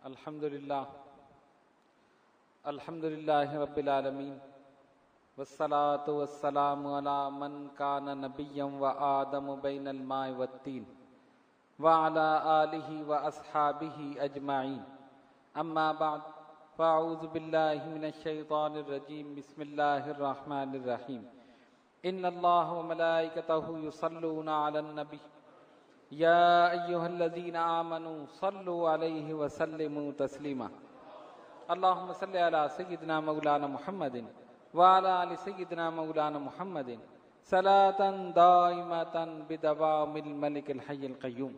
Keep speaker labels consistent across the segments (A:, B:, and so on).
A: الحمدللہ رب العالمین والصلاة والسلام علی من کان نبیا وآدم بین الماء والطین وعلی آلہ واصحابہ اجمعین اما بعد فاعوذ باللہ من الشیطان الرجیم بسم اللہ الرحمن الرحیم ان اللہ وملائکتہ یصلون علی النبی یا ایہا الذین آمنوا صلوا علیہ وسلموا تسلیما اللہم صلی علی سیدنا مولانا محمد وعلی آل سیدنا مولانا محمد صلاۃ دائمۃ بدوام الملک الحی القیوم۔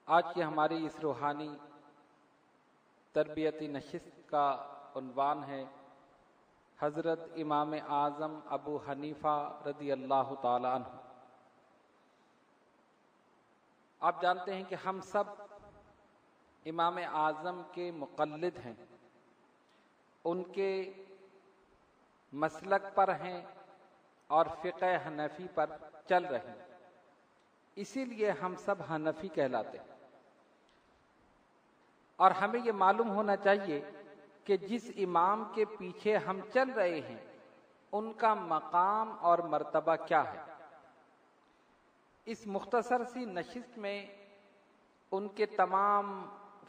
A: آج کی ہماری اس روحانی تربیتی نشست کا عنوان ہے حضرت امام اعظم ابو حنیفہ رضی اللہ تعالی عنہ۔ آپ جانتے ہیں کہ ہم سب امام اعظم کے مقلد ہیں، ان کے مسلک پر ہیں اور فقہ حنفی پر چل رہے ہیں، اسی لیے ہم سب حنفی کہلاتے ہیں۔ اور ہمیں یہ معلوم ہونا چاہیے کہ جس امام کے پیچھے ہم چل رہے ہیں ان کا مقام اور مرتبہ کیا ہے۔ اس مختصر سی نشست میں ان کے تمام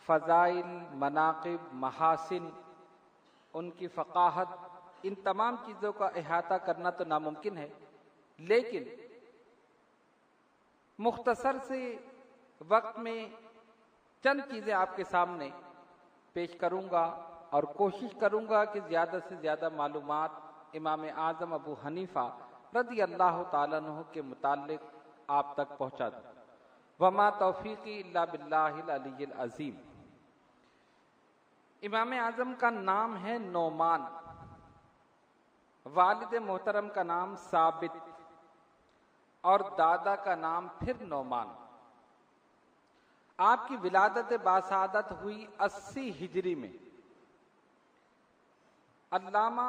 A: فضائل، مناقب، محاسن، ان کی فقاہت، ان تمام چیزوں کا احاطہ کرنا تو ناممکن ہے، لیکن مختصر سے وقت میں چند چیزیں آپ کے سامنے پیش کروں گا اور کوشش کروں گا کہ زیادہ سے زیادہ معلومات امام اعظم ابو حنیفہ رضی اللہ تعالیٰ عنہ کے متعلق آپ تک پہنچا دوں۔ وما توفیقی الا باللہ العلی العظیم۔ امام اعظم کا نام ہے نعمان، والد محترم کا نام ثابت اور دادا کا نام پھر نعمان۔ آپ کی ولادت باسعادت ہوئی 80 ہجری میں۔ علامہ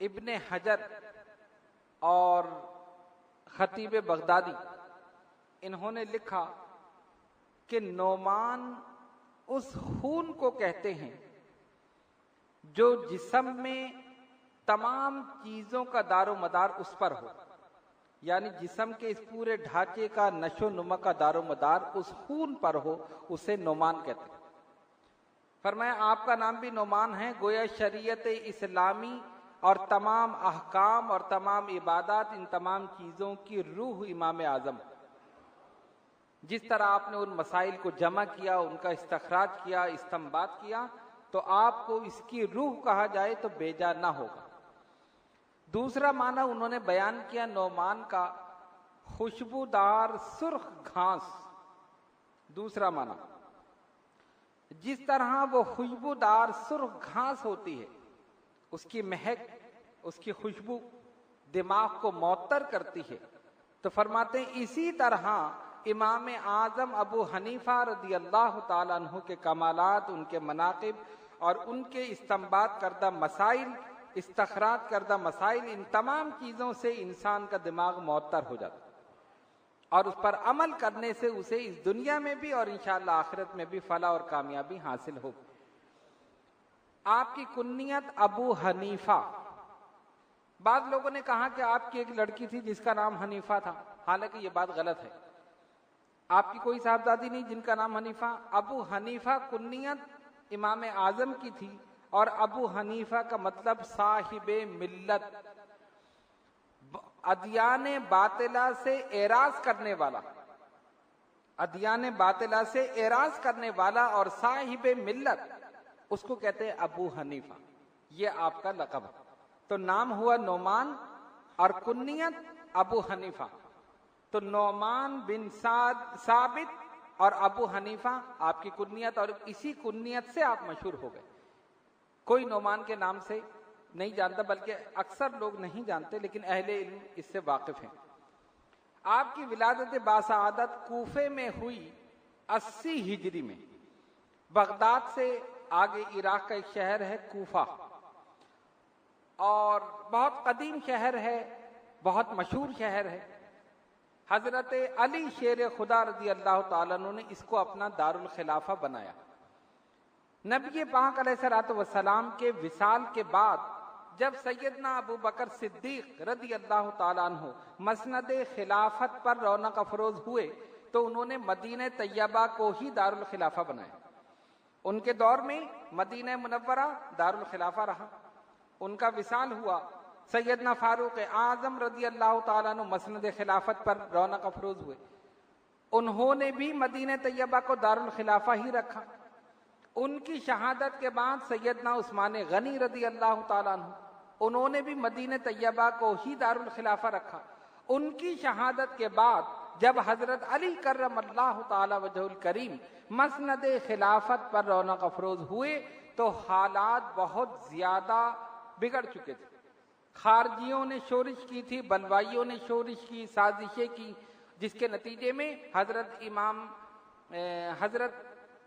A: ابن حجر اور خطیب بغدادی انہوں نے لکھا کہ نعمان اس خون کو کہتے ہیں جو جسم میں تمام چیزوں کا دار و مدار اس پر ہو، یعنی جسم کے اس پورے ڈھانچے کا نشو نما کا دار و مدار اس خون پر ہو، اسے نعمان کہتے ہیں۔ فرمایا آپ کا نام بھی نعمان ہے، گویا شریعت اسلامی اور تمام احکام اور تمام عبادات، ان تمام چیزوں کی روح امام اعظم۔ جس طرح آپ نے ان مسائل کو جمع کیا، ان کا استخراج کیا، استنباط کیا، تو آپ کو اس کی روح کہا جائے تو بیجا نہ ہوگا۔ دوسرا معنی انہوں نے بیان کیا نعمان کا خوشبودار سرخ گھاس۔ دوسرا معنی جس طرح وہ خوشبودار سرخ گھاس ہوتی ہے، اس کی مہک، اس کی خوشبو دماغ کو معطر کرتی ہے، تو فرماتے ہیں اسی طرح امام اعظم ابو حنیفہ رضی اللہ تعالیٰ عنہ کے کمالات، ان کے مناقب اور ان کے استنباط کردہ مسائل، استخراج کردہ مسائل، ان تمام چیزوں سے انسان کا دماغ معطر ہو جاتا ہے اور اس پر عمل کرنے سے اسے اس دنیا میں بھی اور انشاءاللہ آخرت میں بھی فلاح اور کامیابی حاصل ہوگی۔ آپ کی کنیت ابو حنیفہ۔ بعض لوگوں نے کہا کہ آپ کی ایک لڑکی تھی جس کا نام حنیفہ تھا، حالانکہ یہ بات غلط ہے۔ آپ کی کوئی صاحبزادی نہیں جن کا نام حنیفہ۔ ابو حنیفہ کنیت امام اعظم کی تھی، اور ابو حنیفہ کا مطلب صاحب ملت، ادیان باطلہ سے اعراض کرنے والا، ادیان باطلہ سے اعراض کرنے والا اور صاحب ملت، اس کو کہتے ہیں ابو حنیفہ۔ یہ آپ کا لقب ہے۔ تو نام ہوا نعمان اور کنیت ابو حنیفہ۔ تو نعمان بن ثابت اور ابو حنیفہ آپ کی کنیت، اور اسی کنیت سے آپ مشہور ہو گئے۔ کوئی نعمان کے نام سے نہیں جانتا، بلکہ اکثر لوگ نہیں جانتے، لیکن اہل علم اس سے واقف ہیں۔ آپ کی ولادت باسعادت کوفے میں ہوئی 80 ہجری میں۔ بغداد سے آگے عراق کا ایک شہر ہے کوفہ، اور بہت قدیم شہر ہے، بہت مشہور شہر ہے۔ حضرت علی شیر خدا رضی اللہ تعالیٰ عنہ نے اس کو اپنا دارالخلافہ بنایا۔ نبی پاک علیہ الصلوۃ والسلام کے وصال کے بعد جب سیدنا ابو بکر صدیق رضی اللہ تعالیٰ عنہ مسند خلافت پر رونق افروز ہوئے تو انہوں نے مدینہ طیبہ کو ہی دارالخلافہ بنایا۔ ان کے دور میں مدینہ منورہ دارالخلافہ رہا۔ ان کا وصال ہوا، سیدنا فاروق اعظم رضی اللہ تعالیٰ عنہ مسند خلافت پر رونق افروز ہوئے، انہوں نے بھی مدینہ طیبہ کو دارالخلافہ ہی رکھا۔ ان کی شہادت کے بعد سیدنا عثمان غنی رضی اللہ تعالیٰ عنہ، انہوں نے بھی مدینہ طیبہ کو ہی دارالخلافہ رکھا۔ ان کی شہادت کے بعد جب حضرت علی کرم اللہ تعالی وجہ الکریم مسند خلافت پر رونق افروز ہوئے تو حالات بہت زیادہ بگڑ چکے تھے۔ خارجیوں نے شورش کی تھی، بلوائیوں نے شورش کی، سازشیں کی، جس کے نتیجے میں حضرت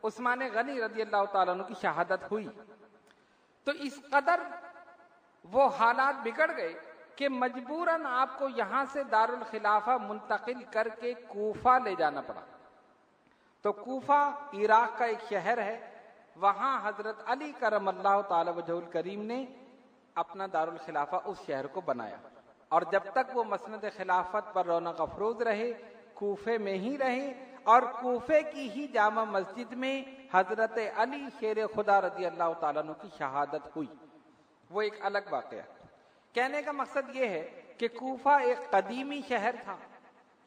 A: عثمان غنی رضی اللہ تعالیٰ عنہ کی شہادت ہوئی۔ تو اس قدر وہ حالات بگڑ گئے کہ مجبوراً آپ کو یہاں سے دارالخلافہ منتقل کر کے کوفہ لے جانا پڑا۔ تو کوفہ عراق کا ایک شہر ہے، وہاں حضرت علی کرم اللہ تعالی وجہ الکریم نے اپنا دارالخلافہ اس شہر کو بنایا، اور جب تک وہ مسند خلافت پر رونق افروز رہے کوفے میں ہی رہے، اور کوفے کی ہی جامع مسجد میں حضرت علی شیر خدا رضی اللہ تعالیٰ عنہ کی شہادت ہوئی۔ وہ ایک الگ واقعہ۔ کہنے کا مقصد یہ ہے کہ کوفہ ایک قدیمی شہر تھا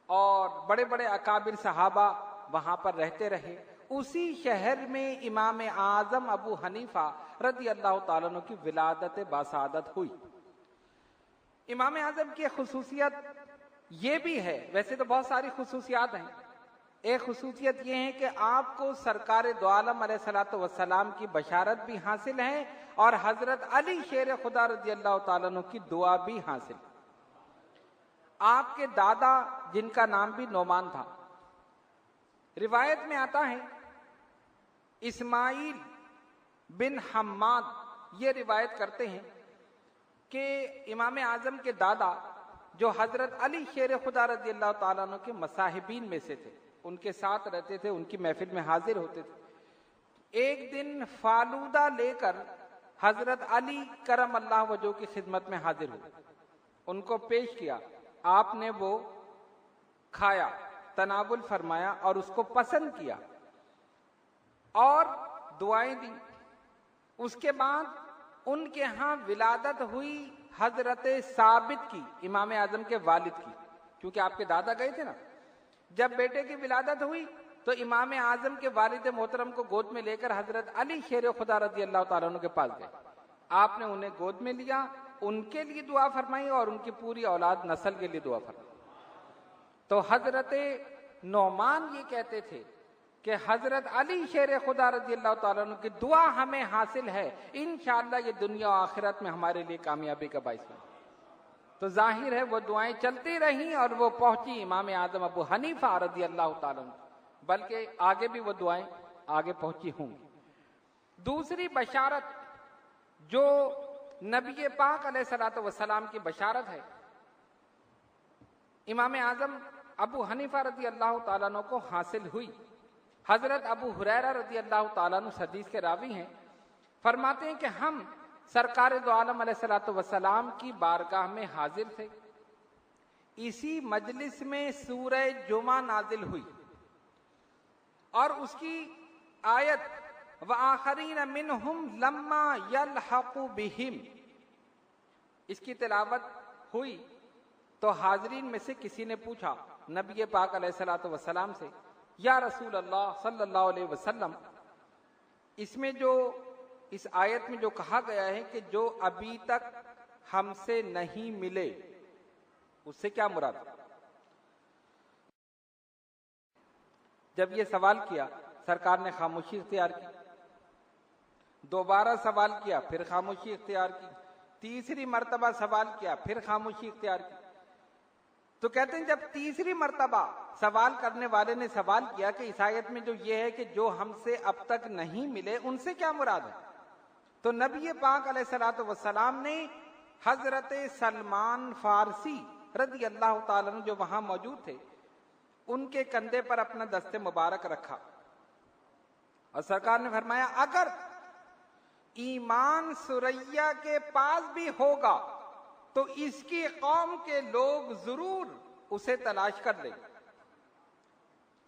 A: اور بڑے بڑے اکابر صحابہ وہاں پر رہتے رہے۔ اسی شہر میں امام اعظم ابو حنیفہ رضی اللہ تعالیٰ عنہ کی ولادت باسعادت ہوئی۔ امام اعظم کی خصوصیت یہ بھی ہے، ویسے تو بہت ساری خصوصیات ہیں، ایک خصوصیت یہ ہے کہ آپ کو سرکار دو عالم علیہ الصلوۃ والسلام کی بشارت بھی حاصل ہے اور حضرت علی شیر خدا رضی اللہ تعالیٰ عنہ کی دعا بھی حاصل۔ آپ کے دادا جن کا نام بھی نعمان تھا، روایت میں آتا ہے اسماعیل بن حماد یہ روایت کرتے ہیں کہ امام اعظم کے دادا جو حضرت علی شیر خدا رضی اللہ تعالیٰ عنہ کے مصاحبین میں سے تھے، ان کے ساتھ رہتے تھے، ان کی محفل میں حاضر ہوتے تھے، ایک دن فالودہ لے کر حضرت علی کرم اللہ وجہ کی خدمت میں حاضر ہوئے، ان کو پیش کیا، آپ نے وہ کھایا، تناول فرمایا اور اس کو پسند کیا اور دعائیں دی۔ اس کے بعد ان کے ہاں ولادت ہوئی حضرت ثابت کی، امام اعظم کے والد کی، کیونکہ آپ کے دادا گئے تھے نا۔ جب بیٹے کی ولادت ہوئی تو امام اعظم کے والد محترم کو گود میں لے کر حضرت علی شیر خدا رضی اللہ تعالیٰ عنہ کے پاس گئے۔ آپ نے انہیں گود میں لیا، ان کے لیے دعا فرمائی اور ان کی پوری اولاد نسل کے لیے دعا فرمائی۔ تو حضرت نعمان یہ کہتے تھے کہ حضرت علی شیر خدا رضی اللہ تعالیٰ عنہ کی دعا ہمیں حاصل ہے، انشاءاللہ یہ دنیا و آخرت میں ہمارے لیے کامیابی کا باعث ہے۔ تو ظاہر ہے وہ دعائیں چلتی رہیں اور وہ پہنچی امام اعظم ابو حنیفہ رضی اللہ تعالیٰ عنہ، بلکہ آگے بھی وہ دعائیں آگے پہنچی ہوں گی۔ دوسری بشارت جو نبی پاک علیہ الصلوۃ والسلام کی بشارت ہے، امام اعظم ابو حنیفہ رضی اللہ تعالیٰ عنہ کو حاصل ہوئی۔ حضرت ابو ہریرہ رضی اللہ تعالیٰ عنہ حدیث کے راوی ہیں، فرماتے ہیں کہ ہم سرکار دو عالم علیہ الصلوۃ والسلام کی بارگاہ میں حاضر تھے، اسی مجلس میں سورہ جمعہ نازل ہوئی اور اس کی آیت وَآخَرِينَ مِنْهُمْ لَمَّا يَلْحَقُ بِهِمْ اس کی تلاوت ہوئی تو حاضرین میں سے کسی نے پوچھا نبی پاک علیہ الصلوۃ والسلام سے، یا رسول اللہ صلی اللہ علیہ وسلم، اس میں جو اس آیت میں جو کہا گیا ہے کہ جو ابھی تک ہم سے نہیں ملے، اس سے کیا مراد؟ جب یہ سوال کیا سرکار نے خاموشی اختیار کی، دوبارہ سوال کیا پھر خاموشی اختیار کی، تیسری مرتبہ سوال کیا پھر خاموشی اختیار کی۔ تو کہتے ہیں جب تیسری مرتبہ سوال کرنے والے نے سوال کیا کہ اس آیت میں جو یہ ہے کہ جو ہم سے اب تک نہیں ملے، ان سے کیا مراد ہے؟ تو نبی پاک علیہ الصلوۃ والسلام نے حضرت سلمان فارسی رضی اللہ تعالیٰ عنہ جو وہاں موجود تھے، ان کے کندھے پر اپنا دست مبارک رکھا اور سرکار نے فرمایا اگر ایمان سریا کے پاس بھی ہوگا تو اس کی قوم کے لوگ ضرور اسے تلاش کر لیں.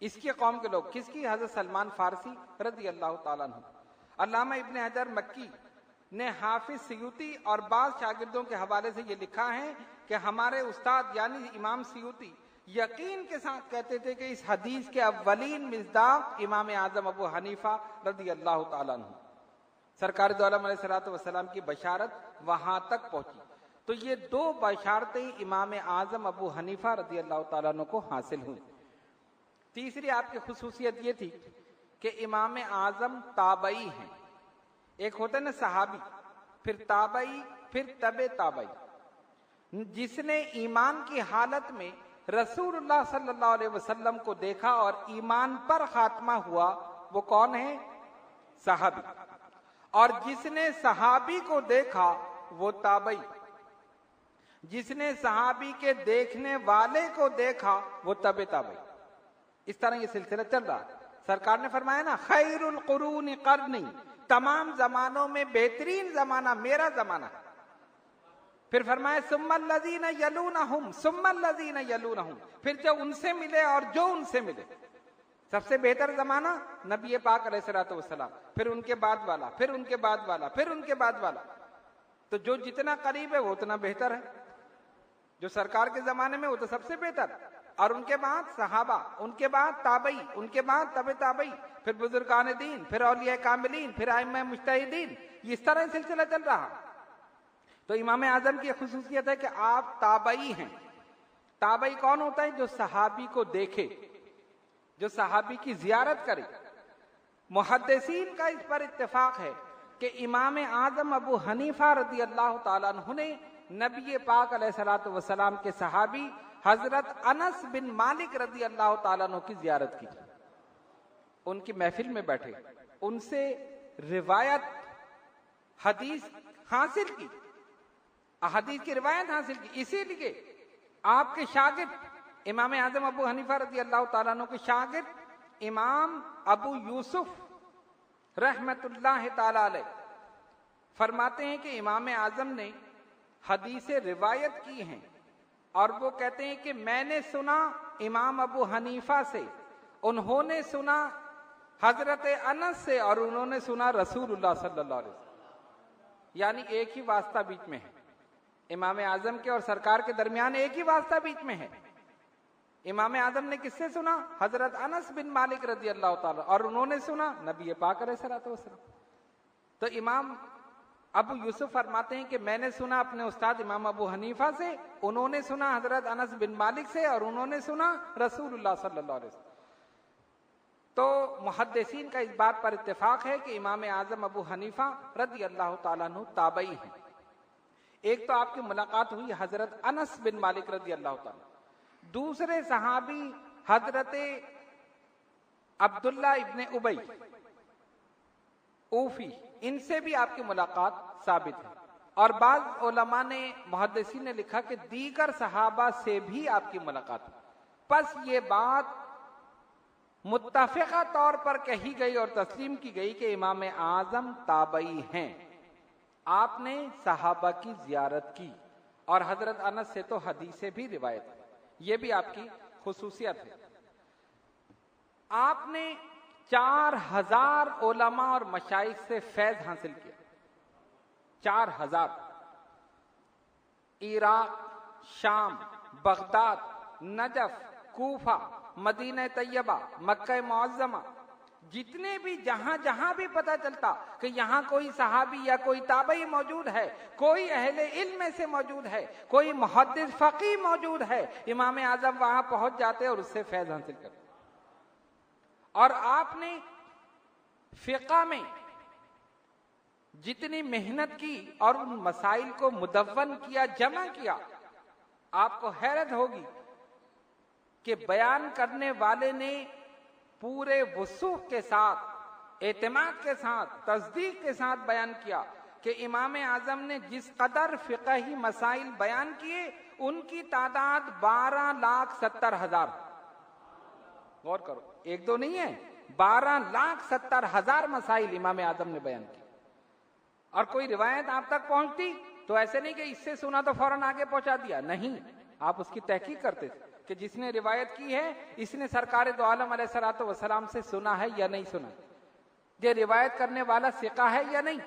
A: اس کی قوم کے لوگ کس کی؟ حضرت سلمان فارسی رضی اللہ تعالیٰ عنہ. علامہ ابن حجر مکی نے حافظ سیوطی اور بعض شاگردوں کے حوالے سے یہ لکھا ہے کہ ہمارے استاد یعنی امام سیوطی یقین کے ساتھ کہتے تھے کہ اس حدیث کے اولین مصداق امام اعظم ابو حنیفہ رضی اللہ تعالیٰ عنہ. سرکار دو عالم علیہ الصلوۃ والسلام کی بشارت وہاں تک پہنچی. تو یہ دو بشارتیں امام اعظم ابو حنیفہ رضی اللہ تعالیٰ عنہ کو حاصل ہوئی. تیسری آپ کی خصوصیت یہ تھی کہ امام اعظم تابعی ہیں. ایک ہوتا ہے نا صحابی، پھر تابعی، پھر تبع تابعی. جس نے ایمان کی حالت میں رسول اللہ صلی اللہ علیہ وسلم کو دیکھا اور ایمان پر خاتمہ ہوا وہ کون ہے؟ صحابی. اور جس نے صحابی کو دیکھا وہ تابعی. جس نے صحابی کے دیکھنے والے کو دیکھا وہ تبع تابعی. اس طرح یہ سلسلہ چل رہا. سرکار نے فرمایا نا خیر القرون قرنی، تمام زمانوں میں بہترین زمانہ میرا زمانہ. پھر فرمایا ثم الذین یلونہم ثم الذین یلونہم، پھر جو ان سے ملے اور جو ان سے ملے. سب سے بہتر زمانہ نبی پاک علیہ الصلوۃ والسلام، پھر ان کے بعد والا، پھر ان کے بعد والا، پھر ان کے بعد والا. تو جو جتنا قریب ہے وہ اتنا بہتر ہے. جو سرکار کے زمانے میں وہ تو سب سے بہتر، اور ان کے بعد صحابہ، ان کے بعد تابعی، ان کے بعد تبع تابعی، پھر بزرگان دین، پھر اولیاء کاملین، پھر ائمہ مجتہدین. اس طرح سلسلہ چل رہا. تو امام اعظم کی خصوصیت ہے کہ آپ تابعی ہیں. تابعی کون ہوتا ہے؟ جو صحابی کو دیکھے، جو صحابی کی زیارت کرے. محدثین کا اس پر اتفاق ہے کہ امام اعظم ابو حنیفہ رضی اللہ تعالیٰ عنہ نے نبی پاک علیہ الصلوۃ والسلام کے صحابی حضرت انس بن مالک رضی اللہ تعالیٰ عنہ کی زیارت کی. ان کی محفل میں بیٹھے، ان سے روایت حدیث حاصل کی، حدیث کی روایت حاصل کی. اسی لیے آپ کے شاگرد امام اعظم ابو حنیفہ رضی اللہ تعالیٰ عنہ کے شاگرد امام ابو یوسف رحمت اللہ تعالی علیہ فرماتے ہیں کہ امام اعظم نے حدیث روایت کی ہیں اور وہ کہتے ہیں کہ میں نے سنا امام ابو حنیفہ سے، انہوں نے سنا حضرت انس سے، اور انہوں نے سنا رسول اللہ صلی اللہ علیہ وسلم. یعنی ایک ہی واسطہ بیچ میں ہے. امام اعظم کے اور سرکار کے درمیان ایک ہی واسطہ بیچ میں ہے. امام اعظم نے کس سے سنا؟ حضرت انس بن مالک رضی اللہ تعالیٰ، اور انہوں نے سنا نبی پاک علیہ الصلوۃ والسلام. تو امام ابو یوسف فرماتے ہیں کہ میں نے سنا اپنے استاد امام ابو حنیفہ سے، انہوں نے سنا حضرت انس بن مالک سے، اور انہوں نے سنا رسول اللہ صلی اللہ علیہ وسلم. تو محدثین کا اس بات پر اتفاق ہے کہ امام اعظم ابو حنیفہ رضی اللہ تعالیٰ عنہ تابعی ہیں. ایک تو آپ کی ملاقات ہوئی حضرت انس بن مالک رضی اللہ تعالیٰ. دوسرے صحابی حضرت عبداللہ ابن ابی اوفی، ان سے بھی آپ کی ملاقات ثابت ہے. اور بعض علماء نے، محدثین نے لکھا کہ دیگر صحابہ سے بھی آپ کی ملاقات. پس یہ بات متفقہ طور پر کہی گئی اور تسلیم کی گئی کہ امام اعظم تابعی ہیں. آپ نے صحابہ کی زیارت کی اور حضرت انس سے تو حدیثیں بھی روایت ہے. یہ بھی آپ کی خصوصیت ہے. آپ نے 4000 علماء اور مشائخ سے فیض حاصل کیا. 4000. عراق، شام، بغداد، نجف، کوفہ، مدینہ طیبہ، مکہ معظمہ، جتنے بھی جہاں بھی پتہ چلتا کہ یہاں کوئی صحابی یا کوئی تابعی موجود ہے، کوئی اہل علم میں سے موجود ہے، کوئی محدث فقیہ موجود ہے، امام اعظم وہاں پہنچ جاتے اور اس سے فیض حاصل کرتے. اور آپ نے فقہ میں جتنی محنت کی اور ان مسائل کو مدون کیا، جمع کیا، آپ کو حیرت ہوگی کہ بیان کرنے والے نے پورے وثوق کے ساتھ، اعتماد کے ساتھ، تصدیق کے ساتھ بیان کیا کہ امام اعظم نے جس قدر فقہی مسائل بیان کیے ان کی تعداد 12,70,000. غور کرو، ایک دو نہیں ہے، 12,70,000 مسائل امام اعظم نے بیان کی. اور کوئی روایت آپ تک پہنچتی تو ایسے نہیں کہ اس سے سنا تو فوراً آگے پہنچا دیا، نہیں، آپ اس کی تحقیق کرتے تھے کہ جس نے روایت کی ہے اس نے سرکار دو عالم علیہ الصلوۃ والسلام سے سنا ہے یا نہیں سنا، یہ روایت کرنے والا ثقہ ہے یا نہیں،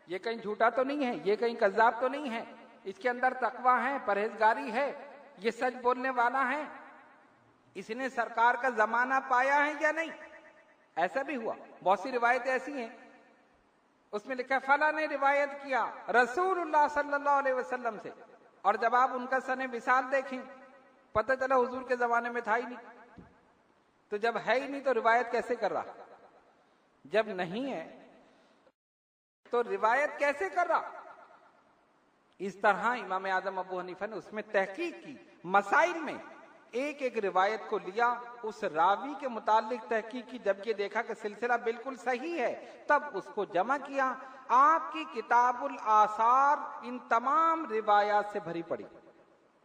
A: یہ کہیں جھوٹا تو نہیں ہے، یہ کہیں کذاب تو نہیں ہے، اس کے اندر تقویٰ ہے، پرہیزگاری ہے، یہ سچ بولنے والا ہے، اس نے سرکار کا زمانہ پایا ہے یا نہیں. ایسا بھی ہوا، بہت سی روایتیں ایسی ہیں اس میں لکھا فلاں نے روایت کیا رسول اللہ صلی اللہ علیہ وسلم سے، اور جب آپ ان کا سن وصال دیکھیں پتہ چلا حضور کے زمانے میں تھا ہی نہیں. تو جب ہے ہی نہیں تو روایت کیسے کر رہا؟ جب نہیں ہے تو روایت کیسے کر رہا؟ اس طرح امام اعظم ابو حنیفہ نے اس میں تحقیق کی، مسائل میں ایک ایک روایت کو لیا، اس راوی کے متعلق تحقیق کی، جب یہ دیکھا کہ سلسلہ بالکل صحیح ہے تب اس کو جمع کیا. آپ کی کتاب الآثار ان تمام روایات سے بھری پڑی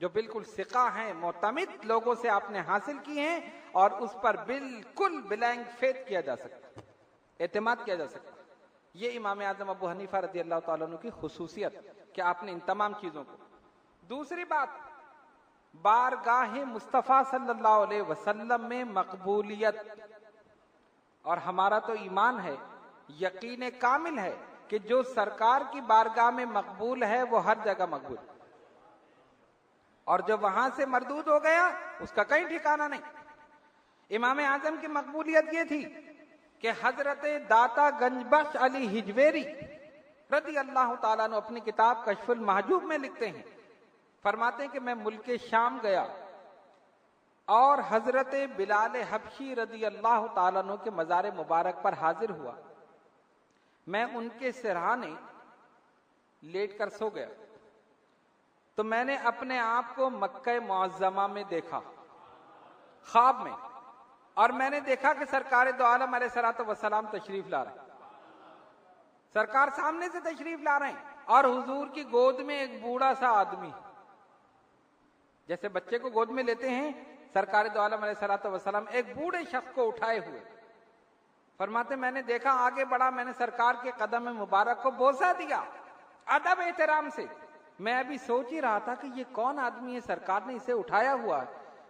A: جو بالکل ثقہ ہیں، معتمد لوگوں سے آپ نے حاصل کی ہیں، اور اس پر بالکل بلینک فیتھ کیا جا سکتا، اعتماد کیا جا سکتا. یہ امام اعظم ابو حنیفہ رضی اللہ تعالیٰ عنہ کی خصوصیت کہ آپ نے ان تمام چیزوں کو. دوسری بات، بارگاہ مصطفیٰ صلی اللہ علیہ وسلم میں مقبولیت. اور ہمارا تو ایمان ہے، یقین کامل ہے کہ جو سرکار کی بارگاہ میں مقبول ہے وہ ہر جگہ مقبول، اور جو وہاں سے مردود ہو گیا اس کا کہیں ٹھکانہ نہیں. امام اعظم کی مقبولیت یہ تھی کہ حضرت داتا گنج بخش علی ہجویری رضی اللہ تعالیٰ عنہ اپنی کتاب کشف المحجوب میں لکھتے ہیں، فرماتے ہیں کہ میں ملک شام گیا اور حضرت بلال حبشی رضی اللہ تعالیٰ عنہ کے مزار مبارک پر حاضر ہوا. میں ان کے سرہانے لیٹ کر سو گیا تو میں نے اپنے آپ کو مکہ معظمہ میں دیکھا خواب میں، اور میں نے دیکھا کہ سرکار دو عالم علیہ الصلوۃ والسلام تشریف لا رہے ہیں، سرکار سامنے سے تشریف لا رہے ہیں، اور حضور کی گود میں ایک بوڑھا سا آدمی، جیسے بچے کو گود میں لیتے ہیں سرکار دو عالم علیہ الصلوۃ والسلام ایک بوڑھے شخص کو اٹھائے ہوئے. فرماتے میں نے دیکھا، آگے بڑھا، میں نے سرکار کے قدم مبارک کو بوسہ دیا ادب احترام سے. میں ابھی سوچ ہی رہا تھا کہ یہ کون آدمی ہے، سرکار نے اسے اٹھایا ہوا ہے.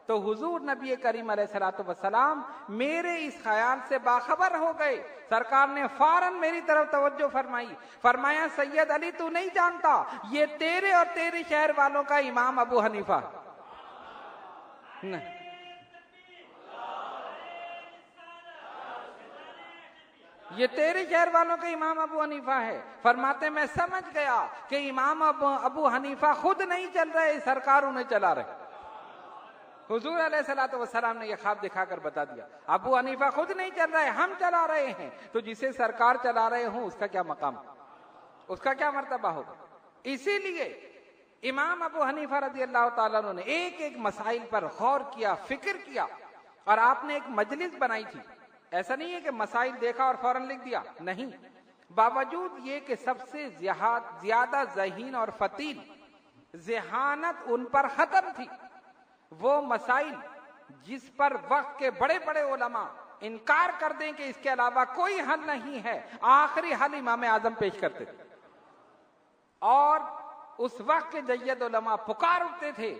A: تو حضور نبی کریم علیہ الصلوۃ والسلام میرے اس خیال سے باخبر ہو گئے. سرکار نے فوراً میری طرف توجہ فرمائی، فرمایا سید علی تو نہیں جانتا یہ تیرے اور تیرے شہر والوں کا امام ابو حنیفہ. یہ تیرے شہر والوں کا امام ابو حنیفہ ہے. فرماتے میں سمجھ گیا کہ امام ابو حنیفہ خود نہیں چل رہے، سرکار انہیں چلا رہے. حضور علیہ الصلوۃ والسلام نے یہ خواب دکھا کر بتا دیا ابو حنیفہ خود نہیں چل رہے، ہم چلا رہے ہیں. تو جسے سرکار چلا رہے ہوں اس کا کیا مقام، اس کا کیا مرتبہ ہوگا. اسی لیے امام ابو حنیفہ رضی اللہ تعالیٰ عنہ نے ایک ایک مسائل پر غور کیا، فکر کیا، اور آپ نے ایک مجلس بنائی تھی. ایسا نہیں ہے کہ مسائل دیکھا اور فوراً لکھ دیا، نہیں، باوجود یہ کہ سب سے زیادہ ذہین اور فتیل ذہانت ان پر ختم تھی. وہ مسائل جس پر وقت کے بڑے بڑے علماء انکار کر دیں کہ اس کے علاوہ کوئی حل نہیں ہے، آخری حل امام اعظم پیش کرتے تھے. اور اس وقت کے جید علماء پکار اٹھتے تھے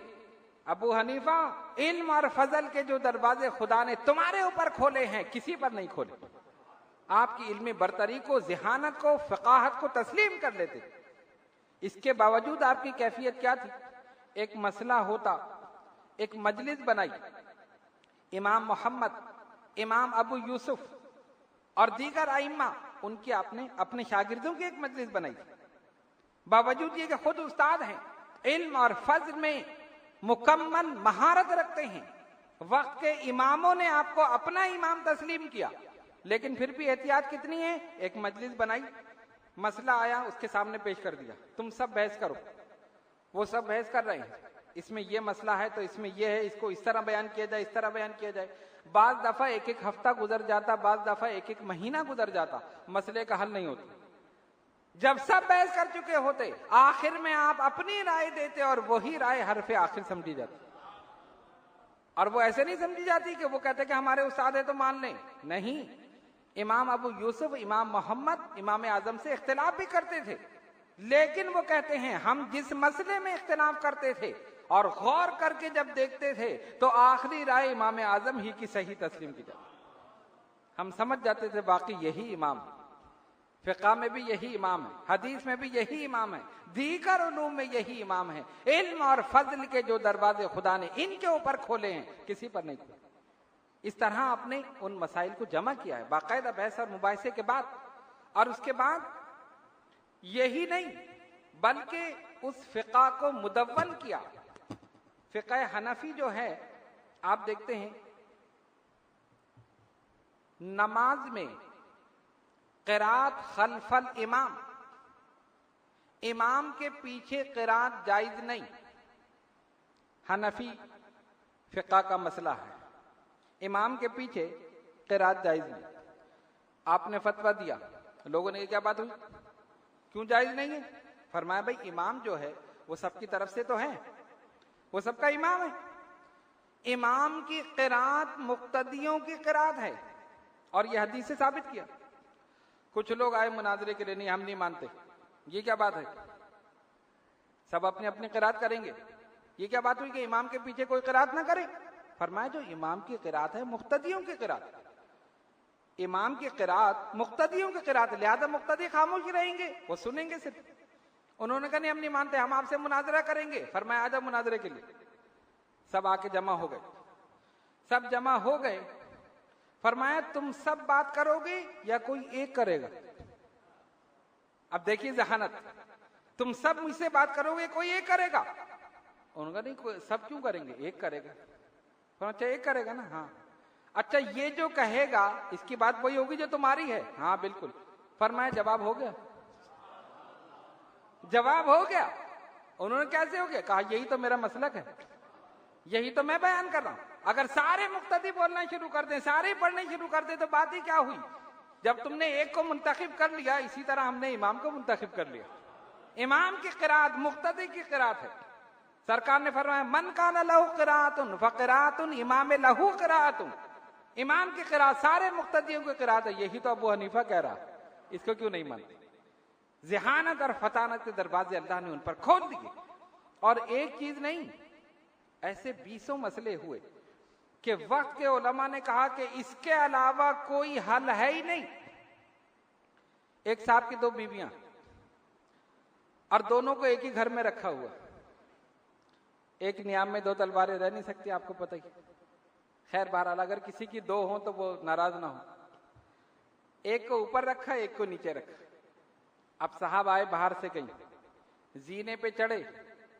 A: ابو حنیفہ علم اور فضل کے جو دروازے خدا نے تمہارے اوپر کھولے ہیں کسی پر نہیں کھولے. آپ کی علمی برتری کو، ذہانت کو، فقاہت کو تسلیم کر لیتے. اس کے باوجود آپ کی کیفیت کیا تھی؟ ایک مسئلہ ہوتا، ایک مجلس بنائی، امام محمد، امام ابو یوسف اور دیگر ائمہ، ان کی آپ نے اپنے شاگردوں کی ایک مجلس بنائی. باوجود یہ کہ خود استاد ہیں، علم اور فضل میں مکمل مہارت رکھتے ہیں، وقت کے اماموں نے آپ کو اپنا امام تسلیم کیا، لیکن پھر بھی احتیاط کتنی ہے؟ ایک مجلس بنائی، مسئلہ آیا، اس کے سامنے پیش کر دیا، تم سب بحث کرو. وہ سب بحث کر رہے ہیں، اس میں یہ مسئلہ ہے تو اس میں یہ ہے، اس کو اس طرح بیان کیا جائے، اس طرح بیان کیا جائے. بعض دفعہ ایک ایک ہفتہ گزر جاتا، بعض دفعہ ایک ایک مہینہ گزر جاتا، مسئلے کا حل نہیں ہوتا. جب سب بحث کر چکے ہوتے، آخر میں آپ اپنی رائے دیتے اور وہی رائے حرف آخر سمجھی جاتی. اور وہ ایسے نہیں سمجھی جاتی کہ وہ کہتے کہ ہمارے استاد ہیں تو مان لیں. نہیں، امام ابو یوسف، امام محمد، امام اعظم سے اختلاف بھی کرتے تھے، لیکن وہ کہتے ہیں ہم جس مسئلے میں اختلاف کرتے تھے اور غور کر کے جب دیکھتے تھے تو آخری رائے امام اعظم ہی کی صحیح تسلیم کی جاتی. ہم سمجھ جاتے تھے باقی یہی امام ہے. فقہ میں بھی یہی امام ہے، حدیث میں بھی یہی امام ہے، دیگر علوم میں یہی امام ہے. علم اور فضل کے جو دروازے خدا نے ان کے اوپر کھولے ہیں، کسی پر نہیں کھولے. اس طرح آپ نے ان مسائل کو جمع کیا ہے باقاعدہ بحث اور مباحثے کے بعد. اور اس کے بعد یہی نہیں بلکہ اس فقہ کو مدون کیا. فقہ حنفی جو ہے، آپ دیکھتے ہیں نماز میں قرات خلف الامام، امام کے پیچھے قرات جائز نہیں. حنفی فقہ کا مسئلہ ہے، امام کے پیچھے قرات جائز نہیں. آپ نے فتویٰ دیا، لوگوں نے کیا بات ہوئی، کیوں جائز نہیں ہے؟ فرمایا بھائی امام جو ہے وہ سب کی طرف سے تو ہے، وہ سب کا امام ہے. امام کی قرات مقتدیوں کی قرات ہے، اور یہ حدیث سے ثابت کیا. کچھ لوگ آئے مناظرے کے لیے، نہیں ہم نہیں مانتے. یہ کیا بات ہے؟ سب اپنی اپنی قرات کریں گے. یہ کیا بات ہوئی کہ امام کے پیچھے کوئی قرات نہ کرے؟ فرمایا جو امام کی قرات ہے مقتدیوں کی قرات، امام کی قرات مقتدیوں کی قرات، لہذا مقتدی خاموش رہیں گے، وہ سنیں گے صرف. انہوں نے کہا نہیں ہم نہیں مانتے، ہم آپ سے مناظرہ کریں گے. فرمایا آ جاؤ مناظرے کے لیے. سب آ کے جمع ہو گئے، سب جمع ہو گئے. فرمایا تم سب بات کرو گے یا کوئی ایک کرے گا؟ اب دیکھیے ذہانت، تم سب مجھ سے بات کرو گے، کوئی ایک کرے گا؟ انہوں نے کہا نہیں سب کیوں کریں گے، ایک کرے گا. اچھا ایک کرے گا نا؟ ہاں. اچھا یہ جو کہے گا اس کی بات وہی ہوگی جو تمہاری ہے؟ ہاں بالکل. فرمایا جواب ہو گیا، جواب ہو گیا. انہوں نے کیسے ہو گیا؟ کہا یہی تو میرا مسلک ہے، یہی تو میں بیان کر رہا ہوں. اگر سارے مقتدی بولنا شروع کر دیں، سارے پڑھنے شروع کر دیں تو بات ہی کیا ہوئی؟ جب تم نے ایک کو منتخب کر لیا، اسی طرح ہم نے امام کو منتخب کر لیا. امام کی قرات مقتدی کی قرات ہے. سرکار نے فرمایا من کان لہ قرات فقرات امام لہ قرات. امام کی قرات سارے مقتدیوں کی قرات ہے. یہی تو ابو حنیفہ کہہ رہا، اس کو کیوں نہیں مانتے؟ ذہانت اور فطانت کے دروازے اللہ نے ان پر کھول دیے. اور ایک چیز نہیں، ایسے 20 مسئلے ہوئے کہ وقت کے علماء نے کہا کہ اس کے علاوہ کوئی حل ہے ہی نہیں. ایک صاحب کی 2 بیویاں اور دونوں کو ایک ہی گھر میں رکھا ہوا. ایک نیام میں 2 تلواریں رہ نہیں سکتی، آپ کو پتہ ہی. خیر بہرحال اگر کسی کی 2 ہوں تو وہ ناراض نہ ہو. ایک کو اوپر رکھا، ایک کو نیچے رکھا. اب صاحب آئے باہر سے کہیں، زینے پہ چڑھے.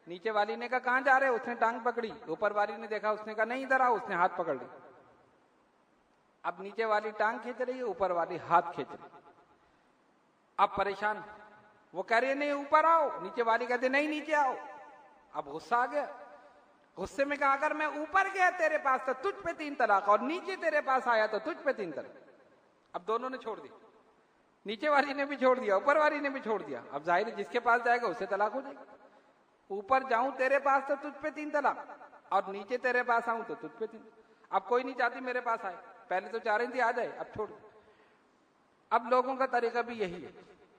A: نیچے والی نے کہا کہاں جا رہے؟ اس نے ٹانگ پکڑی. اوپر والی نے دیکھا، اس نے کہا نہیں ادھر آؤ. اس نے ہاتھ پکڑ لی. اب نیچے والی ٹانگ کھینچ رہی ہے، اوپر والی ہاتھ کھینچ رہی. اب پریشان، وہ کہہ رہی ہے نہیں اوپر آؤ، نیچے والی کہتے نہیں نیچے آؤ. اب غصہ آ گیا. غصے میں کہا اگر میں اوپر گیا تیرے پاس تو تجھ پہ 3 طلاق، اور نیچے تیرے پاس آیا تو تجھ پہ 3 طلاق. اب دونوں نے چھوڑ دی، نیچے والی نے بھی چھوڑ دیا، اوپر والی نے بھی چھوڑ دیا. اب ظاہر جس کے پاس جائے گا اسے طلاق ہو جائے گی. اوپر جاؤں تیرے پاس تو تجھ پہ 3 طلاق، اور نیچے تیرے پاس آؤں تو تجھ پہ 3. اب کوئی نہیں چاہتی میرے پاس آئے. پہلے تو چاہ رہی تھی آ جائے، اب چھوڑ. اب لوگوں کا طریقہ بھی یہی ہے،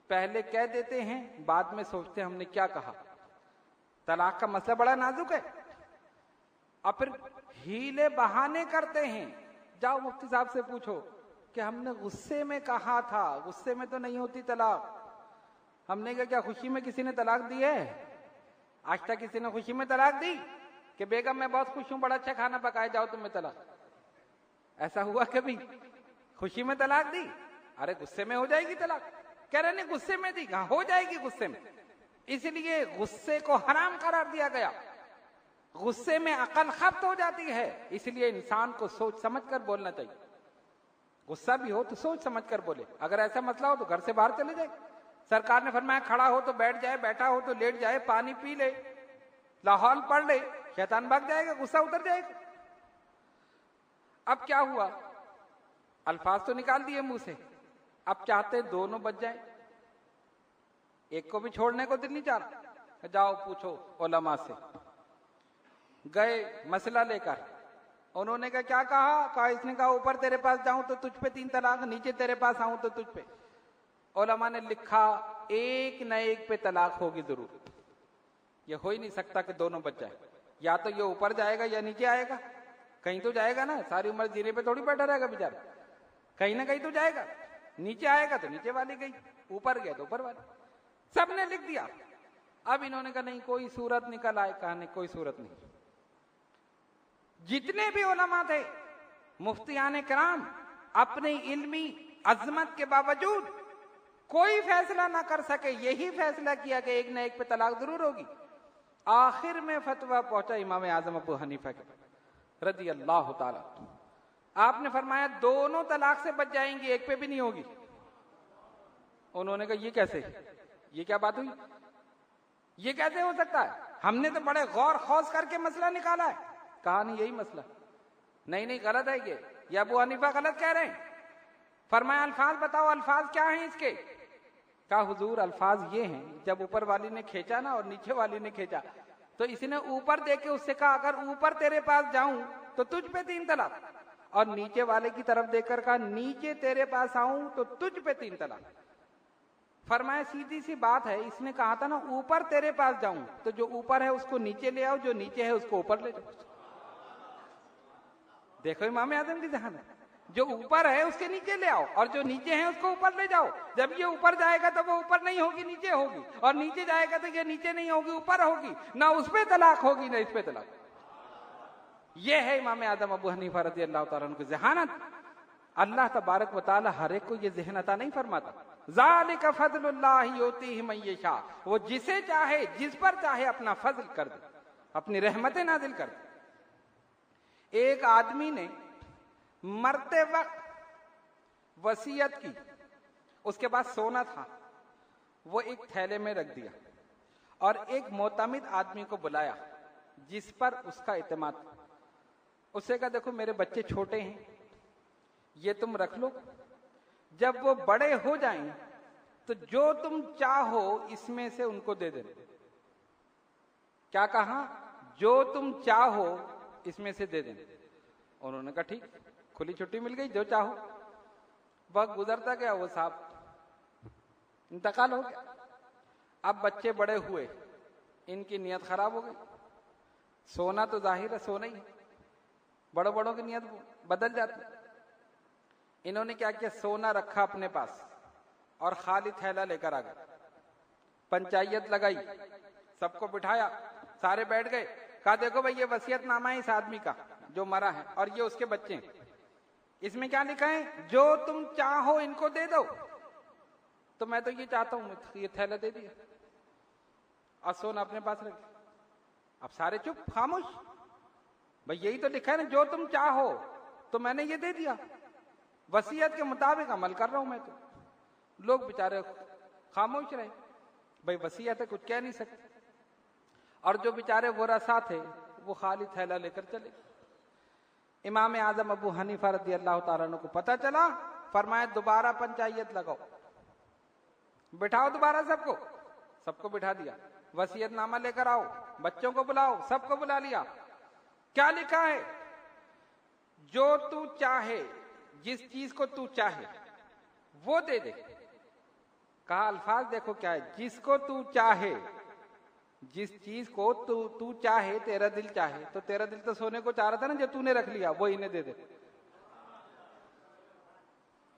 A: پہلے کہہ دیتے ہیں، بعد میں سوچتے ہیں ہم نے کیا کہا. طلاق کا مسئلہ بڑا نازک ہے، اور پھر ہیلے بہانے کرتے ہیں. جاؤ مفتی صاحب سے پوچھو کہ ہم نے غصے میں کہا تھا، غصے میں تو نہیں ہوتی طلاق. ہم نے کہا کیا خوشی میں کسی نے طلاق دی ہے؟ آج تک کسی نے خوشی میں طلاق دی کہ بیگم میں بہت خوش ہوں، بڑا اچھا کھانا پکایا، جاؤ تمہیں طلاق؟ ایسا ہوا کبھی؟ خوشی میں طلاق دی؟ ارے غصے میں ہو جائے گی طلاق. کہہ رہے نہیں غصے میں دی، کہاں ہو جائے گی غصے میں. اس لیے غصے کو حرام قرار دیا گیا. غصے میں عقل خبت ہو جاتی ہے، اس لیے انسان کو سوچ سمجھ کر بولنا چاہیے. غصہ بھی ہو تو سوچ سمجھ کر بولے. اگر ایسا مسئلہ ہو تو گھر سے باہر چلے جائے. سرکار نے فرمایا کھڑا ہو تو بیٹھ جائے، بیٹھا ہو تو لیٹ جائے، پانی پی لے، لاحول پڑھ لے، شیطان بھاگ جائے گا، غصہ اتر جائے گا. اب کیا ہوا؟ الفاظ تو نکال دیے منہ سے، اب چاہتے دونوں بچ جائیں. ایک کو بھی چھوڑنے کو دل نہیں چاہ رہا. جاؤ پوچھو علماء سے. گئے مسئلہ لے کر، انہوں نے کہا کیا اس نے کہا اوپر تیرے پاس جاؤں تو تجھ پہ 3 طلاق, نیچے تیرے پاس آؤں تو تجھ پہ. علماء نے لکھا ایک نہ ایک پہ طلاق ہوگی ضرور. یہ ہو ہی نہیں سکتا کہ دونوں بچ جائیں. یا تو یہ اوپر جائے گا یا نیچے آئے گا, کہیں تو جائے گا نا. ساری عمر زینے پہ تھوڑی بیٹھا رہے گا بیچارہ, کہیں نہ کہیں تو جائے گا. نیچے آئے گا تو نیچے والی گئی, اوپر گیا تو اوپر والی. سب نے لکھ دیا. اب انہوں نے کہا نہیں کوئی صورت نکل آئے. کہا نہیں کوئی صورت نہیں. جتنے بھی علماء تھے مفتیان کرام اپنی علمی عظمت کے باوجود کوئی فیصلہ نہ کر سکے. یہی فیصلہ کیا کہ ایک نہ ایک پہ طلاق ضرور ہوگی. آخر میں فتویٰ پہنچا امام اعظم ابو حنیفہ کے رضی اللہ تعالی. آپ نے فرمایا دونوں طلاق سے بچ جائیں گی, ایک پہ بھی نہیں ہوگی. انہوں نے کہا یہ کیسے, یہ کیا بات ہوئی, یہ کیسے ہو سکتا ہے؟ ہم نے تو بڑے غور خوض کر کے مسئلہ نکالا ہے. کہا نہیں یہی مسئلہ. نہیں غلط ہے یہ ابو حنیفہ غلط کہہ رہے ہیں. فرمایا الفاظ بتاؤ, الفاظ کیا ہیں اس کے؟ کہا حضور الفاظ یہ ہیں, جب اوپر والی نے کھینچا نا اور نیچے والی نے کھینچا تو اس نے اوپر دے کے اس سے کہا اگر اوپر تیرے پاس جاؤں تو تجھ پہ 3 طلاق, اور نیچے والے کی طرف دیکھ کر کہا نیچے تیرے پاس آؤں تو تجھ پہ 3 طلاق. فرمایا سیدھی سی بات ہے, اس نے کہا تھا نا اوپر تیرے پاس جاؤں, تو جو اوپر ہے اس کو نیچے لے آؤ, جو نیچے ہے اس کو اوپر لے جاؤ. دیکھو امام اعظم کی ذہانت, جو اوپر ہے اس کے نیچے لے آؤ اور جو نیچے ہے اس کو اوپر لے جاؤ. جب یہ اوپر جائے گا تو وہ اوپر نہیں ہوگی نیچے ہوگی, اور نیچے جائے گا تو یہ نیچے نہیں ہوگی اوپر ہوگی. نہ اس پہ طلاق ہوگی نہ اس پہ طلاق. یہ ہے امام اعظم ابو حنیفہ رضی اللہ تعالیٰ عنہ کی ذہانت. اللہ تبارک و تعالی ہر ایک کو یہ ذہن عطا نہیں فرماتا. ذالک فضل اللہ یؤتیہ من یشاء, وہ جسے چاہے جس پر چاہے اپنا فضل کر دے, اپنی رحمتیں نازل کر دے. ایک آدمی نے مرتے وقت وصیت کی, اس کے پاس سونا تھا, وہ ایک تھیلے میں رکھ دیا اور ایک معتمد آدمی کو بلایا جس پر اس کا اعتماد تھا. اس سے کہا دیکھو میرے بچے چھوٹے ہیں, یہ تم رکھ لو, جب وہ بڑے ہو جائیں تو جو تم چاہو اس میں سے ان کو دے دینا. کیا کہا؟ جو تم چاہو اس میں سے دے دینا. انہوں نے کہا ٹھیک, کھلی چھٹی مل گئی, جو چاہو. وقت گزرتا گیا, وہ صاحب انتقال ہو گیا. اب بچے بڑے ہوئے, ان کی نیت خراب ہو گئی. سونا تو ظاہر ہے سونا ہی, بڑوں کی نیت بدل جاتی. انہوں نے کیا کیا, سونا رکھا اپنے پاس اور خالی تھیلا لے کر آ گئے. پنچایت لگائی, سب کو بٹھایا, سارے بیٹھ گئے. کہا دیکھو بھائی یہ وصیت نامہ ہے اس آدمی کا جو مرا ہے, اور یہ اس کے بچے ہیں. اس میں کیا لکھا ہے؟ جو تم چاہو ان کو دے دو. تو میں تو یہ چاہتا ہوں, یہ تھیلا دے دیا اور سونا اپنے پاس رکھ. اب سارے چپ خاموش. بھائی یہی تو لکھا ہے نا, جو تم چاہو, تو میں نے یہ دے دیا, وصیت کے مطابق عمل کر رہا ہوں میں. تو لوگ بیچارے خاموش رہے. بھائی وصیت ہے, کچھ کہہ نہیں سکتے. اور جو بیچارے ورثاء تھے وہ خالی تھیلا لے کر چلے. امام اعظم ابو حنیفہ رضی اللہ تعالیٰ عنہ کو پتا چلا, فرمایا دوبارہ پنچایت لگاؤ, بٹھاؤ دوبارہ سب کو. سب کو بٹھا دیا, وصیت نامہ لے کر آؤ, بچوں کو بلاؤ, سب کو بلا لیا. کیا لکھا ہے؟ جو تو چاہے, جس چیز کو تو چاہے وہ دے دے. کہا الفاظ دیکھو کیا ہے, جس کو تو چاہے, جس چیز کو تو چاہے, تیرا دل چاہے. تو تیرا دل تو سونے کو چاہ رہا تھا نا, جو تو نے رکھ لیا وہ انہیں دے دے.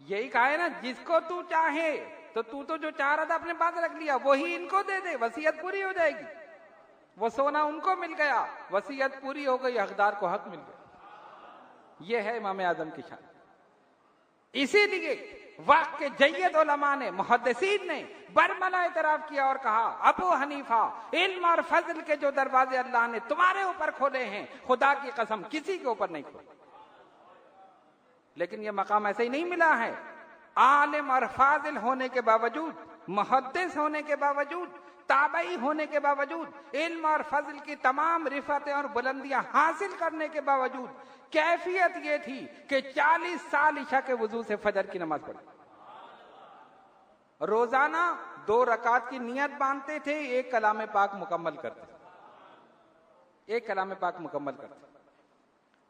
A: یہی کہا ہے نا, جس کو تو چاہے, تو جو چاہ رہا تھا اپنے پاس رکھ لیا, وہی ان کو دے دے, وصیت پوری ہو جائے گی. وہ سونا ان کو مل گیا, وصیت پوری ہو گئی, حقدار کو حق مل گیا. یہ ہے امام اعظم کی شان. اسی لیے وقت کے جید علماء نے, محدثین نے برملا اعتراف کیا اور کہا ابو حنیفہ, علم اور فضل کے جو دروازے اللہ نے تمہارے اوپر کھولے ہیں, خدا کی قسم کسی کے اوپر نہیں کھولے. لیکن یہ مقام ایسے ہی نہیں ملا ہے. عالم اور فاضل ہونے کے باوجود, محدث ہونے کے باوجود, تابعی ہونے کے باوجود, علم اور فضل کی تمام رفعتیں اور بلندیاں حاصل کرنے کے باوجود کیفیت یہ تھی کہ 40 سال عشاء کے وضو سے فجر کی نماز پڑھی. روزانہ 2 رکعت کی نیت باندھتے تھے, ایک کلام پاک مکمل کرتے. ایک کلام پاک مکمل کرتے.